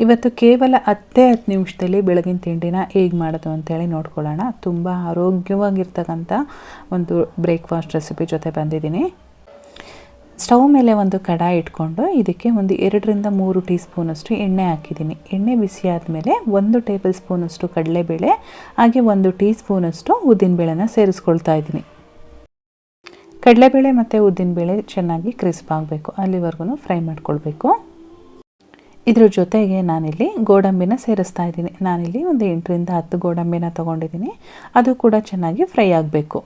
ಇವತ್ತು ಕೇವಲ 10 ನಿಮಿಷದಲ್ಲಿ ಬೆಳಗಿನ ತಿಂಡಿನ ಹೇಗೆ ಮಾಡೋದು ಅಂತೇಳಿ ನೋಡ್ಕೊಳ್ಳೋಣ. ತುಂಬ ಆರೋಗ್ಯವಾಗಿರ್ತಕ್ಕಂಥ ಒಂದು ಬ್ರೇಕ್ಫಾಸ್ಟ್ ರೆಸಿಪಿ ಜೊತೆ ಬಂದಿದ್ದೀನಿ. ಸ್ಟವ್ ಮೇಲೆ ಒಂದು ಕಡಾಯಿ ಇಟ್ಕೊಂಡು ಇದಕ್ಕೆ ಒಂದು 2ರಿಂದ 3 ಟೀ ಸ್ಪೂನಷ್ಟು ಎಣ್ಣೆ ಹಾಕಿದ್ದೀನಿ. ಎಣ್ಣೆ ಬಿಸಿ ಆದಮೇಲೆ 1 ಟೇಬಲ್ ಸ್ಪೂನಷ್ಟು ಕಡಲೆಬೇಳೆ ಹಾಗೆ 1 ಟೀ ಸ್ಪೂನಷ್ಟು ಉದ್ದಿನಬೇಳೆನ ಸೇರಿಸ್ಕೊಳ್ತಾ ಇದ್ದೀನಿ. ಕಡಲೆಬೇಳೆ ಮತ್ತು ಉದ್ದಿನಬೇಳೆ ಚೆನ್ನಾಗಿ ಕ್ರಿಸ್ಪ್ ಆಗಬೇಕು, ಅಲ್ಲಿವರೆಗೂ ಫ್ರೈ ಮಾಡ್ಕೊಳ್ಬೇಕು. ಇದ್ರ ಜೊತೆಗೆ ನಾನಿಲ್ಲಿ ಗೋಡಂಬಿನ ಸೇರಿಸ್ತಾ ಇದ್ದೀನಿ. ನಾನಿಲ್ಲಿ ಒಂದು 8ರಿಂದ 10 ಗೋಡಂಬಿನ ತೊಗೊಂಡಿದ್ದೀನಿ. ಅದು ಕೂಡ ಚೆನ್ನಾಗಿ ಫ್ರೈ ಆಗಬೇಕು.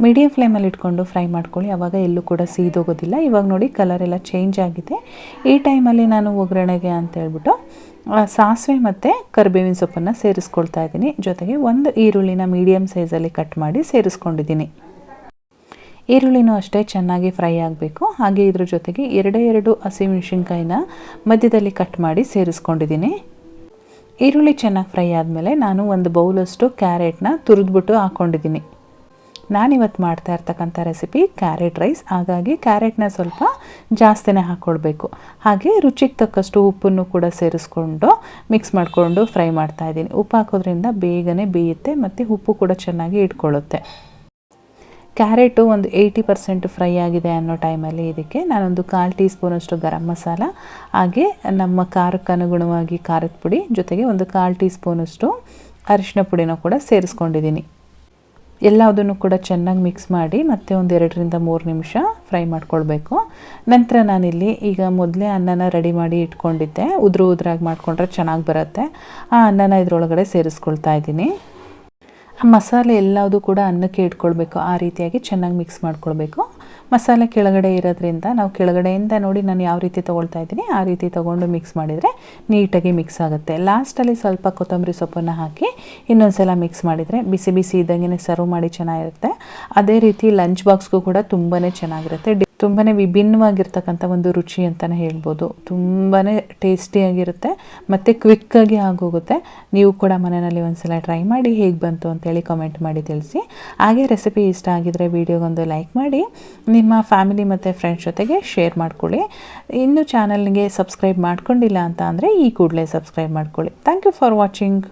ಮೀಡಿಯಮ್ ಫ್ಲೇಮಲ್ಲಿ ಇಟ್ಕೊಂಡು ಫ್ರೈ ಮಾಡ್ಕೊಳ್ಳಿ, ಆವಾಗ ಎಲ್ಲೂ ಕೂಡ ಸೀದೋಗೋದಿಲ್ಲ. ಇವಾಗ ನೋಡಿ ಕಲರ್ ಎಲ್ಲ ಚೇಂಜ್ ಆಗಿದೆ. ಈ ಟೈಮಲ್ಲಿ ನಾನು ಒಗ್ಗರಣೆಗೆ ಅಂತ ಹೇಳ್ಬಿಟ್ಟು ಸಾಸಿವೆ ಮತ್ತು ಕರಿಬೇವಿನ ಸೊಪ್ಪನ್ನು ಸೇರಿಸ್ಕೊಳ್ತಾ ಇದ್ದೀನಿ. ಜೊತೆಗೆ ಒಂದು ಈರುಳ್ಳಿನ ಮೀಡಿಯಮ್ ಸೈಜಲ್ಲಿ ಕಟ್ ಮಾಡಿ ಸೇರಿಸ್ಕೊಂಡಿದ್ದೀನಿ. ಈರುಳ್ಳಿನೂ ಅಷ್ಟೇ ಚೆನ್ನಾಗಿ ಫ್ರೈ ಆಗಬೇಕು. ಹಾಗೆ ಇದ್ರ ಜೊತೆಗೆ 2 ಹಸಿಮೆಣಸಿನ್ಕಾಯಿನ ಮಧ್ಯದಲ್ಲಿ ಕಟ್ ಮಾಡಿ ಸೇರಿಸ್ಕೊಂಡಿದ್ದೀನಿ. ಈರುಳ್ಳಿ ಚೆನ್ನಾಗಿ ಫ್ರೈ ಆದಮೇಲೆ ನಾನು ಒಂದು ಬೌಲಷ್ಟು ಕ್ಯಾರೆಟ್ನ ತುರಿದ್ಬಿಟ್ಟು ಹಾಕ್ಕೊಂಡಿದ್ದೀನಿ. ನಾನಿವತ್ತು ಮಾಡ್ತಾ ಇರ್ತಕ್ಕಂಥ ರೆಸಿಪಿ ಕ್ಯಾರೆಟ್ ರೈಸ್, ಹಾಗಾಗಿ ಕ್ಯಾರೆಟ್ನ ಸ್ವಲ್ಪ ಜಾಸ್ತಿನೇ ಹಾಕ್ಕೊಳ್ಬೇಕು. ಹಾಗೆ ರುಚಿಗೆ ತಕ್ಕಷ್ಟು ಉಪ್ಪನ್ನು ಕೂಡ ಸೇರಿಸ್ಕೊಂಡು ಮಿಕ್ಸ್ ಮಾಡಿಕೊಂಡು ಫ್ರೈ ಮಾಡ್ತಾಯಿದ್ದೀನಿ. ಉಪ್ಪು ಹಾಕೋದ್ರಿಂದ ಬೇಗನೆ ಬೇಯುತ್ತೆ ಮತ್ತು ಉಪ್ಪು ಕೂಡ ಚೆನ್ನಾಗಿ ಇಟ್ಕೊಳ್ಳುತ್ತೆ. ಕ್ಯಾರೆಟು ಒಂದು 80% ಫ್ರೈ ಆಗಿದೆ ಅನ್ನೋ ಟೈಮಲ್ಲಿ ಇದಕ್ಕೆ ನಾನೊಂದು 1/4 ಟೀ ಸ್ಪೂನಷ್ಟು ಗರಂ ಮಸಾಲ ಹಾಗೆ ನಮ್ಮ ಖಾರಕ್ಕೆ ಅನುಗುಣವಾಗಿ ಖಾರದ ಪುಡಿ ಜೊತೆಗೆ ಒಂದು 1/4 ಟೀ ಸ್ಪೂನಷ್ಟು ಅರಿಶಿನ ಪುಡಿನ ಕೂಡ ಸೇರಿಸ್ಕೊಂಡಿದ್ದೀನಿ. ಎಲ್ಲದನ್ನು ಕೂಡ ಚೆನ್ನಾಗಿ ಮಿಕ್ಸ್ ಮಾಡಿ ಮತ್ತೆ ಒಂದು 2ರಿಂದ 3 ನಿಮಿಷ ಫ್ರೈ ಮಾಡ್ಕೊಳ್ಬೇಕು. ನಂತರ ನಾನಿಲ್ಲಿ ಈಗ ಮೊದಲೇ ಅನ್ನನ ರೆಡಿ ಮಾಡಿ ಇಟ್ಕೊಂಡಿದ್ದೆ. ಉದ್ರಾಗಿ ಮಾಡಿಕೊಂಡ್ರೆ ಚೆನ್ನಾಗಿ ಬರುತ್ತೆ. ಆ ಅನ್ನನ ಇದರೊಳಗಡೆ ಸೇರಿಸ್ಕೊಳ್ತಾ ಇದ್ದೀನಿ. ಆ ಮಸಾಲೆ ಎಲ್ಲದೂ ಕೂಡ ಅನ್ನಕ್ಕೆ ಇಟ್ಕೊಳ್ಬೇಕು. ಆ ರೀತಿಯಾಗಿ ಚೆನ್ನಾಗಿ ಮಿಕ್ಸ್ ಮಾಡ್ಕೊಳ್ಬೇಕು. ಮಸಾಲೆ ಕೆಳಗಡೆ ಇರೋದ್ರಿಂದ ನಾವು ಕೆಳಗಡೆಯಿಂದ ನೋಡಿ ನಾನು ಯಾವ ರೀತಿ ತೊಗೊಳ್ತಾ ಇದ್ದೀನಿ ಆ ರೀತಿ ತೊಗೊಂಡು ಮಿಕ್ಸ್ ಮಾಡಿದರೆ ನೀಟಾಗಿ ಮಿಕ್ಸ್ ಆಗುತ್ತೆ. ಲಾಸ್ಟಲ್ಲಿ ಸ್ವಲ್ಪ ಕೊತ್ತಂಬರಿ ಸೊಪ್ಪನ್ನು ಹಾಕಿ ಇನ್ನೊಂದು ಸಲ ಮಿಕ್ಸ್ ಮಾಡಿದರೆ ಬಿಸಿ ಬಿಸಿ ಇದ್ದಂಗೆ ಸರ್ವ್ ಮಾಡಿ ಚೆನ್ನಾಗಿರುತ್ತೆ. ಅದೇ ರೀತಿ ಲಂಚ್ ಬಾಕ್ಸ್ಗೂ ಕೂಡ ತುಂಬಾ ಚೆನ್ನಾಗಿರುತ್ತೆ. ತುಂಬಾ ವಿಭಿನ್ನವಾಗಿರ್ತಕ್ಕಂಥ ಒಂದು ರುಚಿ ಅಂತಲೇ ಹೇಳ್ಬೋದು. ತುಂಬಾ ಟೇಸ್ಟಿಯಾಗಿರುತ್ತೆ ಮತ್ತು ಕ್ವಿಕ್ಕಾಗಿ ಆಗೋಗುತ್ತೆ. ನೀವು ಕೂಡ ಮನೆಯಲ್ಲಿ ಒಂದ್ಸಲ ಟ್ರೈ ಮಾಡಿ ಹೇಗೆ ಬಂತು ಅಂತೇಳಿ ಕಾಮೆಂಟ್ ಮಾಡಿ ತಿಳಿಸಿ. ಹಾಗೆ ರೆಸಿಪಿ ಇಷ್ಟ ಆಗಿದರೆ ವಿಡಿಯೋಗೊಂದು ಲೈಕ್ ಮಾಡಿ ನಿಮ್ಮ ಫ್ಯಾಮಿಲಿ ಮತ್ತು ಫ್ರೆಂಡ್ಸ್ ಜೊತೆಗೆ ಶೇರ್ ಮಾಡ್ಕೊಳ್ಳಿ. ಇನ್ನು ಚಾನಲ್ಗೆ ಸಬ್ಸ್ಕ್ರೈಬ್ ಮಾಡ್ಕೊಂಡಿಲ್ಲ ಅಂತ ಅಂದರೆ ಈ ಕೂಡಲೇ ಸಬ್ಸ್ಕ್ರೈಬ್ ಮಾಡ್ಕೊಳ್ಳಿ. Thank you for watching.